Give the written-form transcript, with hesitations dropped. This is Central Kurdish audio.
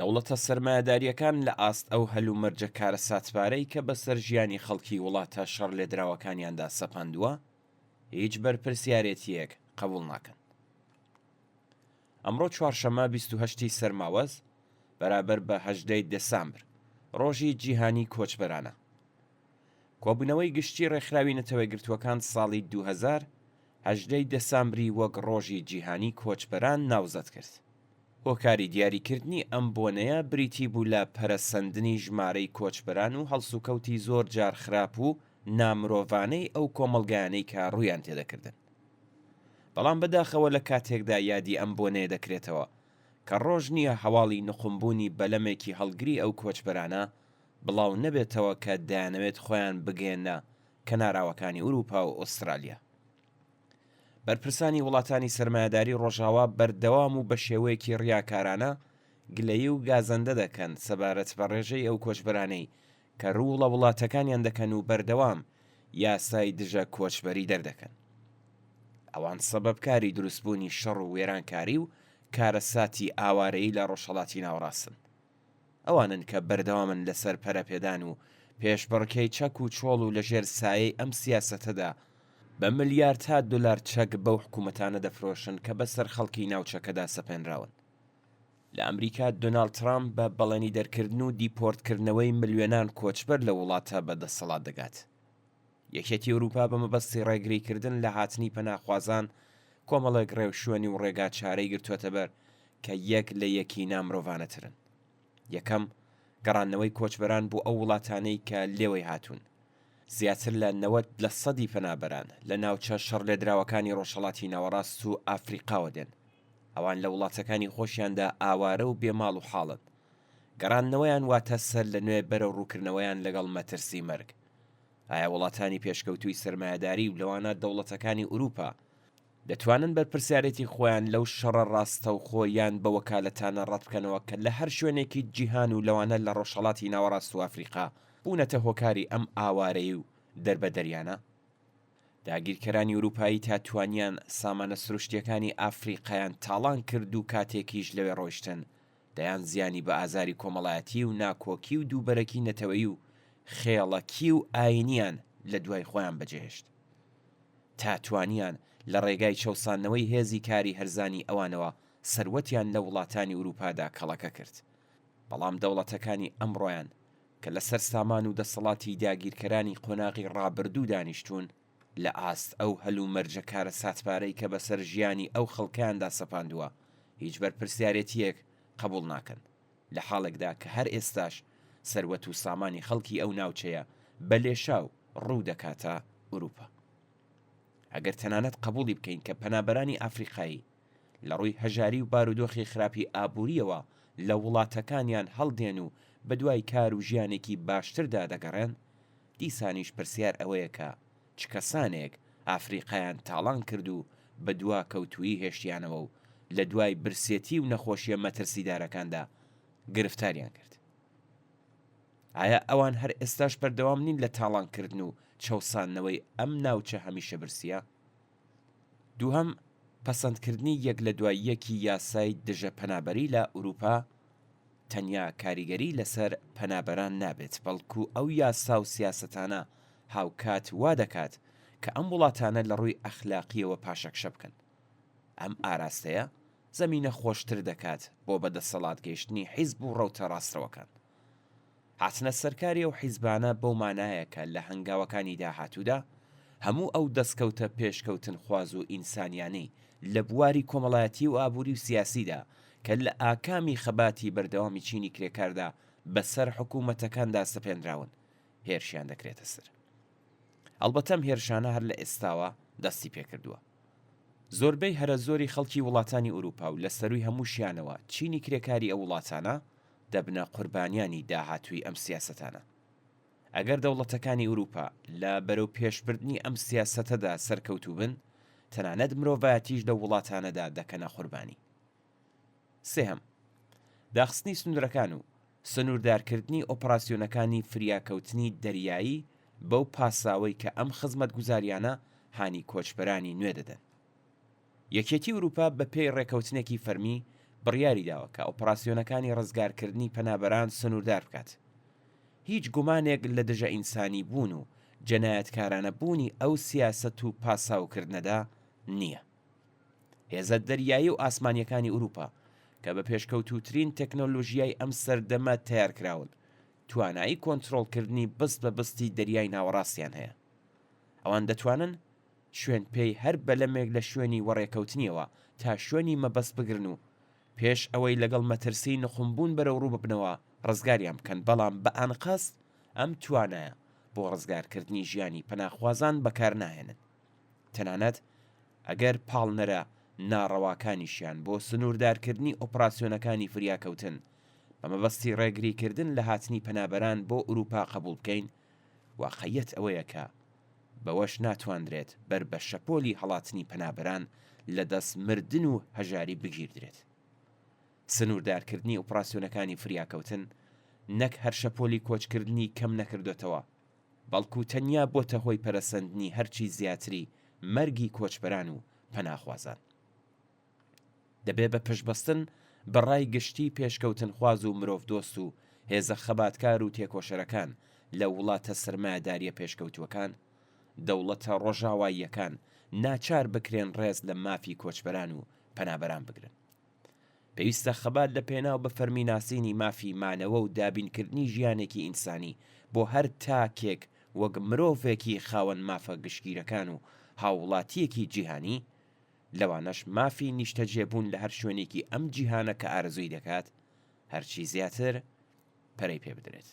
دەوڵەتە سەرمایەداریەکان لە ئاست ئەو هەلومەرجە کارە ساتپارەی کە بەسەر ژیانی خەڵکی وڵاتە شەڕ لێدراوەکانیاندا سەپاندووە هیچ بەرپرسیارەتیەک قبول ناکەن. ئەمڕۆ چوارشەممە 28 سەرماوەز بەرابەر بە 18 دەسامبر ڕۆژی جیهانی کۆچبەرانە. کۆبوونەوەی گشتی ڕێکخراوی نەتەوەی گرتووەکان ساڵی 2000 18 دەسامبری وەک ڕۆژی جیهانی کۆچبەران ناوزەت کرد. هۆکاری دیاریکردنی ئەم بۆنەیە بریتی بوو لە پەرەسەندنی ژمارەی کۆچبەران و هەڵسوکەوتی زۆر جار خراپ و نامرۆڤانەی ئەو کۆمەڵگایانەی کە ڕوویان تێدەکردن. بەڵام بەداخەوە لە کاتێکدا یادی ئەم بۆنەیە دەکرێتەوە کە ڕۆژ نییە هەواڵی نەخۆمبوونی بەلەمێکی هەڵگری ئەو کۆچبەرانە بڵاو نەبێتەوە کە دەیانەوێت خۆیان بگێنە کەناراوەکانی ئوروپا و ئوسترالیا. بەرپرسانی وڵاتانی سەرمایەداری ڕۆژاوا بەردەوام و بە شێوەیەکی ڕیاکارانە گلەیی و گازەندە دەکەن سەبارەت بە ڕێژەی ئەو کۆچبەرانەی کە ڕوو لە وڵاتەکانیان دەکەن و بەردەوام یاسای دژە کۆچبەری دەردەکەن. ئەوان سەبەبکاری دروستبوونی شەڕ و وێرانکاری و کارەساتی ئاوارەیی لە ڕۆژهەڵاتی ناوەڕاستن. ئەوانن کە بەردەوامن لەسەر پەرەپێدان و پێشبڕکەی چەک و چۆڵ و لەژێر سایەی ئەم سیاسەتەدا بە ملیاردها دلار چەک بەو حکوومەتانە دەفرۆشن کە بەسەر خەڵکی ناوچەکەدا سەپێنراون. لە ئەمریکا دۆناڵد ترامپ بە بەڵێنی دەرکردن و دیپۆرتکردنەوەی ملیۆنان کۆچبەر لە وڵاتە بەدەسەڵات دەگات. یەکێتی ئەوروپا بە مەبەستی ڕێگریکردن لە هاتنی پەناخوازان کۆمەڵێک ڕێوشوێنی و ڕێگا چارەی گرتووەتە بەر کە یەک لە یەکی نامرۆڤانەترن. یەکەم گەڕانەوەی کۆچبەران بۆ ئەو وڵاتانەی کە لێوەی هاتوون. زیاتر لە 90% پەنابەران لە ناوچە شەڕ لێدراوەکانی ڕۆژهەڵاتی ناوەڕاست و ئافریقاوە دێن. ئەوان لە وڵاتەکانی خۆشیاندا ئاوارە و بێماڵ و حاڵن. گەڕانەوەیان واتە سەر لە نوێ بەرەو ڕووکردنەوەیان لەگەڵ مەترسی مەرگ. ئایا وڵاتانی پێشکەوتووی سەرمایەداری و لەوانە دەوڵەتەکانی ئوروپا دەتوانن بەرپرسیارەتی خۆیان لەو شەڕە ڕاستە و خۆیان بە وەکالەتانە ڕەت بکەنەوە کە لە هەر شوێنێکی جیهان و لەوانە لە ڕۆژهەڵاتی ناوەڕاست و ئافریقا بوونەتە هۆکاری ئەم ئاوارەی و دەربەدەریانە؟ داگیرکەرانی ئوروپایی تاتوانیان سامانە سروشتیەکانی ئافریقایان تاڵان کرد و کاتێکیش لەوێ ڕۆیشتن دەیان زیانی بە ئازاری کۆمەڵایەتی و ناکۆکی و دووبەرەکی نەتەوەیی و خێڵەکی و ئاینیان لە دوای خۆیان بەجێهێشت. تاتوانیان لە ڕێگای چەوسانەوەی هێزی کاری هەرزانی ئەوانەوە سەروەتیان لە وڵاتانی ئوروپادا کەڵەکە کرد. بەڵام دەوڵەتەکانی ئەمڕۆیان کە لەسەر سامان و دەسەڵاتی داگیرکەرانی قۆناغی ڕابردوو دانیشتوون لە ئاست ئەو هەلومەرجە کارە ساتپارەی کە بەسەر ژیانی ئەو خەڵکیاندا سەپاندووە هیچ بەرپرسیارەتیەک قبول ناکەن، لە حاڵێکدا کە هەر ئێستاش سەروەت و سامانی خەڵکی ئەو ناوچەیە بە لێشاو ڕوو دەکاتە ئوروپا. ئەگەر تەنانەت قبولی بکەین کە پەنابەرانی ئافریقایی لە ڕووی هەژاری و بارودۆخی خراپی ئابووریەوە لە وڵاتەکانیان هەڵدێن و بە دوای کار و ژیانێکی باشتردا دەگەڕێن، دیسانیش پرسیار ئەوەیە کە چ کەسانێک ئافریقایان تاڵان کرد و بە دوا کەوتویی هێشتیانەوە و لە دوای برسێتی و نەخۆشیە مەترسیدارەکاندا گرفتاریان کرد. ئایا ئەوان هەر ئێستاش بەردەوام نین لە تاڵانکردن و چەوسانەوەی ئەم ناوچە هەمیشە برسیە؟ دووهەم، پەسەندکردنی یەک لە دوای یەکی یاسای دژە پەنابەری لە ئوروپا تەنیا کاریگەری لەسەر پەنابەران نابێت، بەڵکو ئەو یاسا و سیاسەتانە هاوکات وا دەکات کە ئەم وڵاتانە لە ڕووی ئەخلاقیەوە پاشەکشە بکەن. ئەم ئاراستەیە زەمینە خۆشتر دەکات بۆ بەدەسەڵات گەیشتنی حیزب و ڕەوتە ڕاستەوەکان. هاتنە سەرکاری ئەو حیزبانە بەو مانایە کە لە هەنگاوەکانی داهاتوودا هەموو ئەو دەستکەوتە پێشکەوتن خواز و ئینسانیانەی لە بواری کۆمەڵایەتی و ئابووری و سیاسیدا کە لە ئاکامی خەباتی بەردەوامی چینی کرێکاردا بەسەر حکوومەتەکاندا سەپێنراون هێرشیان دەکرێتە سەر. ئەڵبەتەم هێرشانە هەر لە ئێستاوە دەستی پێکردووە. زۆربەی هەرە زۆری خەڵکی وڵاتانی ئوروپا و لە سەروی هەمووشیانەوە چینی کرێکاری ئەو وڵاتانە دەبنە قوربانیانی داهاتووی ئەم سیاسەتانە. ئەگەر دەوڵەتەکانی ئوروپا لە بەرەو پێشبردنی ئەم سیاسەتەدا سەرکەوتوو بن، تەنانەت مرۆڤایەتیش لە وڵاتانەدا دەکەنە قوربانی. سێهەم، داخستنی سنوورەکان و سنووردارکردنی ئۆپەراسیۆنەکانی فریاکەوتنی دەریایی بەو پاساوەی کە ئەم خزمەتگوزاریانە هانی کۆچبەرانی نوێ دەدەن. یەکێتی ئوروپا بە پێی ڕێکەوتنێکی فەرمی بڕیاری داوە کە ئۆپراسیۆنەکانی ڕزگارکردنی پەنابەران سنووردار بکات. هیچ گومانێک لە دژە ئینسانی بوون و جەنایەتکارانە بوونی ئەو سیاسەت و پاساوکردنەدا نییە. هێزە دەریایی و ئاسمانیەکانی ئوروپا کە بە پێشکەوتوترین تەکنۆلۆژیای ئەم سەردەمە تیارکراون توانایی کۆنتڕۆڵکردنی بست بە بستی دەریای ناوەڕاستیان هەیە. ئەوان دەتوانن شوێن پێی هەر بەلەمێک لە شوێنی وەڕێکەوتنیەوە تا شوێنی مەبەست بگرن و پێش ئەوەی لەگەڵ مەترسی نەخۆمبوون بەرەو ڕوو ببنەوە ڕزگاریان بکەن، بەڵام بە ئانقەست ئەم توانایە بۆ ڕزگارکردنی ژیانی پەناخوازان بەکار ناهێنن، تەنانەت ئەگەر پاڵنەرە ناڕەواکانیشیان بۆ سنووردارکردنی ئۆپراسیۆنەکانی فریاکەوتن بە مەبەستی ڕێگریکردن لە هاتنی پەنابەران بۆ ئوروپا قبول بکەین، واقعیەت ئەوەیە کە بەوەش ناتواندرێت بەر بە شەپۆلی هەڵاتنی پەنابەران لە دەست مردن و هەژاری بگیردرێت. سنووردارکردنی ئۆپراسیۆنەکانی فریاکەوتن نەک هەر شەپۆلی کۆچکردنی کەم نەکردوێتەوە، بەڵکو تەنیا بۆتە هۆی پەرەسەندنی هەرچی زیاتری مەرگی کۆچبەران و پەناخوازان. دەبێ بە پشبەستن بەڕای گشتی پێشکەوتن خواز و مرۆڤ دۆست و هێزە خەباتکار و تێکۆشەرەکان لە وڵاتە سەرمایەداریە پێشکەوتووەکان، دەوڵەتە ڕۆژاواییەکان ناچار بکرێن ڕێز لە مافی کۆچبەران و پەنابەران بگرن. پێویستە خەبات لە پێناو بە فەرمیناسینی مافی مانەوە و دابینکردنی ژیانێکی ئینسانی بۆ هەر تاکێک وەک مرۆڤێکی خاوەن مافە گشتگیرەکان و هاوڵاتیەکی جیهانی، لەوانەش مافی نیشتەجێبوون لە هەر شوێنێکی ئەم جیهانە کە ئارەزووی دەکات هەرچی زیاتر پەرەی پێ بدرێت.